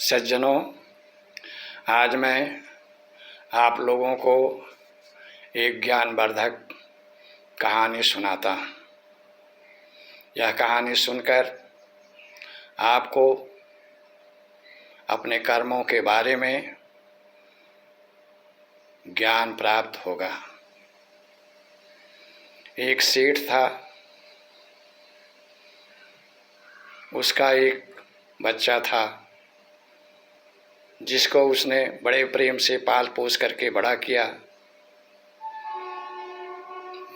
सज्जनों, आज मैं आप लोगों को एक ज्ञानवर्धक कहानी सुनाता। यह कहानी सुनकर आपको अपने कर्मों के बारे में ज्ञान प्राप्त होगा। एक सेठ था, उसका एक बच्चा था जिसको उसने बड़े प्रेम से पाल पोस करके बड़ा किया।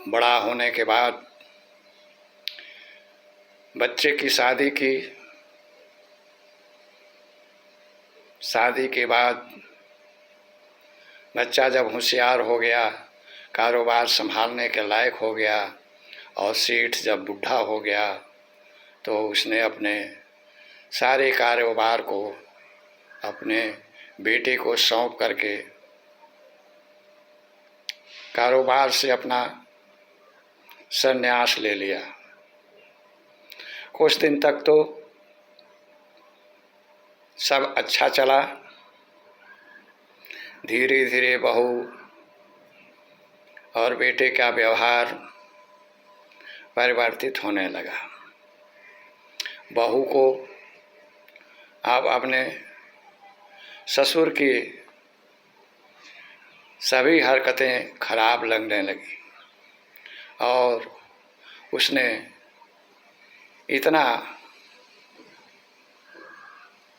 बड़ा होने के बाद बच्चे की शादी की। शादी के बाद बच्चा जब होशियार हो गया, कारोबार संभालने के लायक हो गया और सेठ जब बूढ़ा हो गया तो उसने अपने सारे कारोबार को अपने बेटे को सौंप करके कारोबार से अपना संन्यास ले लिया। कुछ दिन तक तो सब अच्छा चला। धीरे धीरे बहू और बेटे का व्यवहार परिवर्तित होने लगा। बहू को अब अपने ससुर की सभी हरकतें खराब लगने लगी और उसने इतना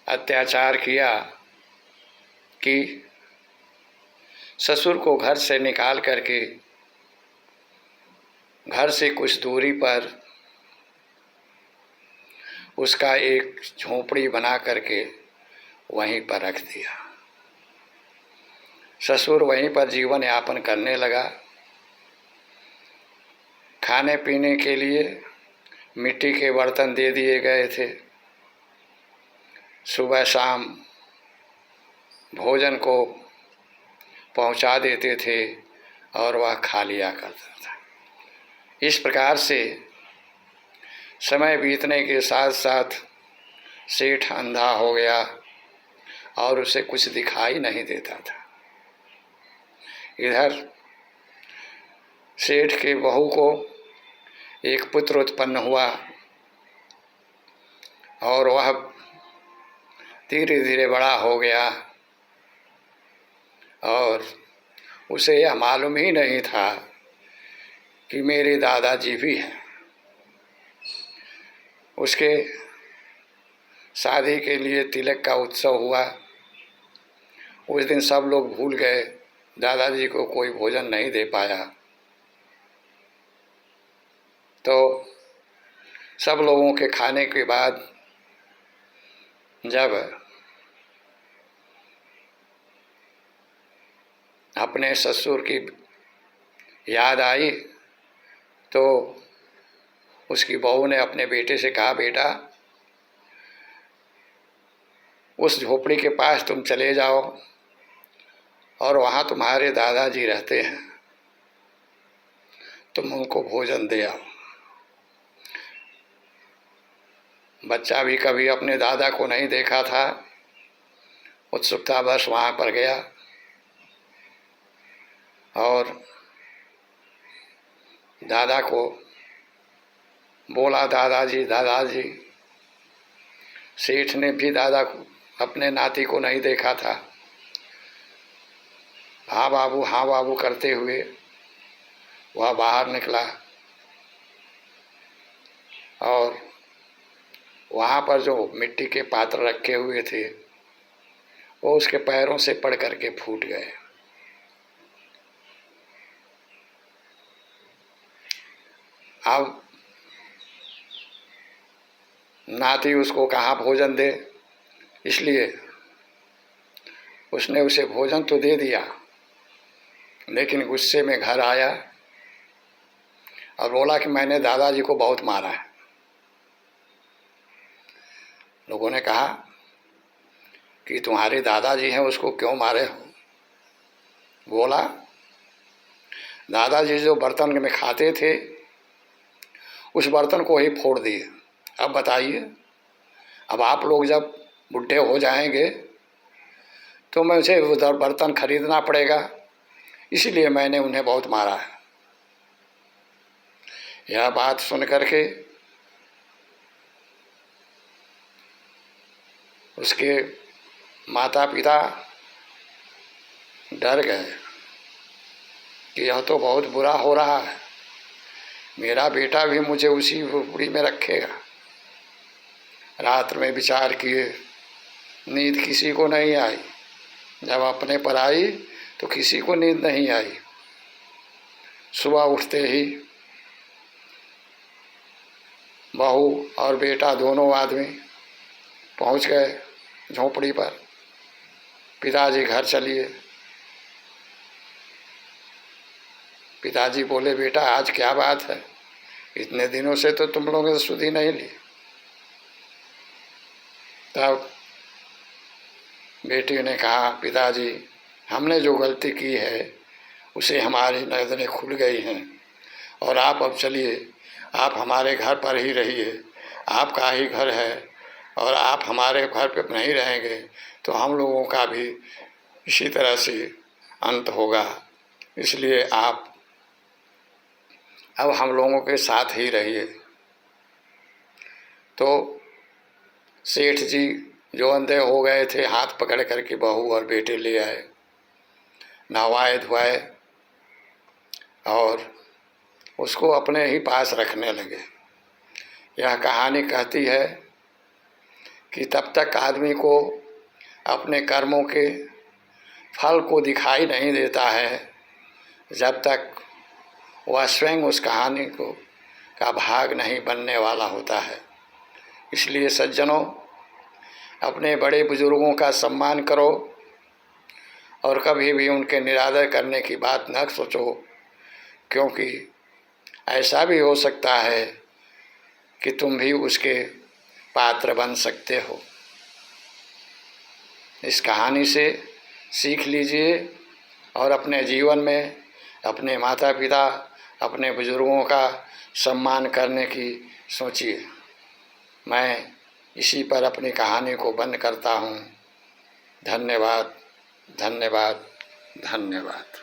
अत्याचार किया कि ससुर को घर से निकाल करके घर से कुछ दूरी पर उसका एक झोंपड़ी बना करके वहीं पर रख दिया। ससुर वहीं पर जीवन यापन करने लगा। खाने पीने के लिए मिट्टी के बर्तन दे दिए गए थे। सुबह शाम भोजन को पहुंचा देते थे और वह खा लिया करता था। इस प्रकार से समय बीतने के साथ साथ सेठ अंधा हो गया और उसे कुछ दिखाई नहीं देता था। इधर सेठ के बहू को एक पुत्र उत्पन्न हुआ और वह धीरे धीरे बड़ा हो गया और उसे यह मालूम ही नहीं था कि मेरे दादाजी भी हैं। उसके शादी के लिए तिलक का उत्सव हुआ। उस दिन सब लोग भूल गए, दादाजी को कोई भोजन नहीं दे पाया। तो सब लोगों के खाने के बाद जब अपने ससुर की याद आई तो उसकी बहू ने अपने बेटे से कहा, बेटा उस झोपड़ी के पास तुम चले जाओ और वहाँ तुम्हारे दादाजी रहते हैं, तुम उनको भोजन दे आओ। बच्चा भी कभी अपने दादा को नहीं देखा था, उत्सुकतावश वहाँ पर गया और दादा को बोला, दादाजी दादाजी। सेठ ने भी दादा को, अपने नाती को नहीं देखा था। हाँ बाबू करते हुए वह बाहर निकला और वहाँ पर जो मिट्टी के पात्र रखे हुए थे वो उसके पैरों से पड़ करके फूट गए। अब नाती उसको कहाँ भोजन दे, इसलिए उसने उसे भोजन तो दे दिया लेकिन गुस्से में घर आया और बोला कि मैंने दादाजी को बहुत मारा है। लोगों ने कहा कि तुम्हारे दादाजी हैं, उसको क्यों मारे हो? बोला, दादाजी जो बर्तन में खाते थे उस बर्तन को ही फोड़ दिए। अब बताइए, अब आप लोग जब बुढ़े हो जाएंगे तो मुझे उधर बर्तन खरीदना पड़ेगा, इसलिए मैंने उन्हें बहुत मारा है। यह बात सुन करके उसके माता पिता डर गए कि यह तो बहुत बुरा हो रहा है, मेरा बेटा भी मुझे उसी झोपड़ी में रखेगा। रात में विचार किए, नींद किसी को नहीं आई। जब अपने पर आई तो किसी को नींद नहीं आई। सुबह उठते ही बहू और बेटा दोनों आदमी पहुंच गए झोपड़ी पर। पिताजी घर चलिए। पिताजी बोले, बेटा आज क्या बात है, इतने दिनों से तो तुम लोगों ने सुधि नहीं ली। तब बेटी ने कहा, पिताजी हमने जो गलती की है उसे हमारी नज़रें खुल गई हैं और आप अब चलिए, आप हमारे घर पर ही रहिए, आपका ही घर है और आप हमारे घर पे नहीं रहेंगे तो हम लोगों का भी इसी तरह से अंत होगा, इसलिए आप अब हम लोगों के साथ ही रहिए। तो सेठ जी जो अंधे हो गए थे हाथ पकड़ करके बहू और बेटे ले आए, नहवाए धुआए और उसको अपने ही पास रखने लगे। यह कहानी कहती है कि तब तक आदमी को अपने कर्मों के फल को दिखाई नहीं देता है जब तक वह स्वयं उस कहानी को का भाग नहीं बनने वाला होता है। इसलिए सज्जनों, अपने बड़े बुजुर्गों का सम्मान करो और कभी भी उनके निरादर करने की बात न सोचो, क्योंकि ऐसा भी हो सकता है कि तुम भी उसके पात्र बन सकते हो। इस कहानी से सीख लीजिए और अपने जीवन में अपने माता पिता, अपने बुजुर्गों का सम्मान करने की सोचिए। मैं इसी पर अपनी कहानी को बंद करता हूँ। धन्यवाद, धन्यवाद, धन्यवाद।